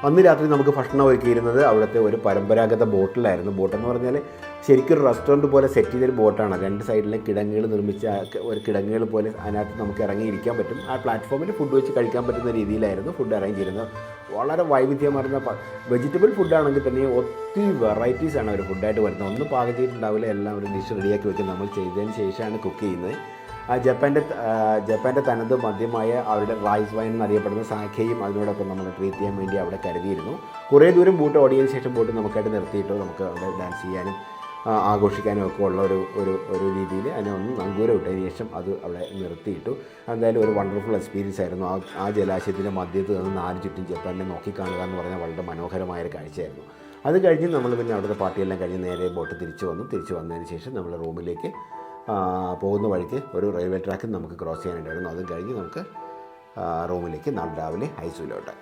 അന്ന് രാത്രി നമുക്ക് ഭക്ഷണം ഒരുക്കിയിരുന്നത് അവിടുത്തെ ഒരു പരമ്പരാഗത ബോട്ടിലായിരുന്നു. ബോട്ടെന്ന് പറഞ്ഞാൽ ശരിക്കൊരു റെസ്റ്റോറൻറ്റ് പോലെ സെറ്റ് ചെയ്തൊരു ബോട്ടാണ്. 2 സൈഡിലെ കിടങ്ങുകൾ നിർമ്മിച്ച ഒരു കിടങ്ങുകൾ പോലെ അതിനകത്ത് നമുക്ക് ഇറങ്ങിയിരിക്കാൻ പറ്റും. ആ പ്ലാറ്റ്ഫോമിൽ ഫുഡ് വെച്ച് കഴിക്കാൻ പറ്റുന്ന രീതിയിലായിരുന്നു ഫുഡ് അറേഞ്ച് ചെയ്യുന്നത്. വളരെ വൈവിധ്യമാർന്ന വെജിറ്റബിൾ ഫുഡാണെങ്കിൽ തന്നെ ഒത്തിരി വെറൈറ്റീസാണ് അവർ ഫുഡായിട്ട് വരുന്നത്. ഒന്നും പാകം ചെയ്തിട്ടുണ്ടാവില്ല, എല്ലാം ഒരു ഡിഷ് റെഡിയാക്കി വെച്ച് നമ്മൾ ചെയ്തതിന് ശേഷമാണ് കുക്ക് ചെയ്യുന്നത്. ജപ്പാൻ്റെ തനത് മദ്യമായ അവരുടെ റൈസ് വൈൻ എന്നറിയപ്പെടുന്ന സാഖയും അതിനോടൊപ്പം നമ്മൾ ട്രീറ്റ് ചെയ്യാൻ വേണ്ടി അവിടെ കരുതിയിരുന്നു. കുറേ ദൂരം ബോട്ട് ഓടിയതിന് ശേഷം ബോട്ട് നമുക്കായിട്ട് നിർത്തിയിട്ടു. നമുക്ക് അവിടെ ഡാൻസ് ചെയ്യാനും ആഘോഷിക്കാനും ഒക്കെ ഉള്ള ഒരു രീതിയിൽ അതിനെ ഒന്ന് നങ്കൂരം ഇട്ടതിന് ശേഷം അത് അവിടെ നിർത്തിയിട്ടു. എന്തായാലും ഒരു വണ്ടർഫുൾ എക്സ്പീരിയൻസ് ആയിരുന്നു. ആ ജലാശയത്തിൻ്റെ മധ്യത്ത് നിന്ന് 4 ചുറ്റും ജപ്പാനെ നോക്കിക്കാണുക എന്ന് പറഞ്ഞാൽ വളരെ മനോഹരമായൊരു കാഴ്ചയായിരുന്നു. അത് കഴിഞ്ഞ് നമ്മൾ പിന്നെ അവിടുത്തെ പാർട്ടിയെല്ലാം കഴിഞ്ഞ് നേരെ ബോട്ട് തിരിച്ചു വന്നതിന് ശേഷം നമ്മൾ റൂമിലേക്ക് പോകുന്ന വഴിക്ക് ഒരു റെയിൽവേ ട്രാക്ക് നമുക്ക് ക്രോസ് ചെയ്യാനുണ്ടായിരുന്നു. അതും കഴിഞ്ഞ് നമുക്ക് റൂമിലേക്ക് നാളെ രാവിലെ ഐസൂലോട്ട്.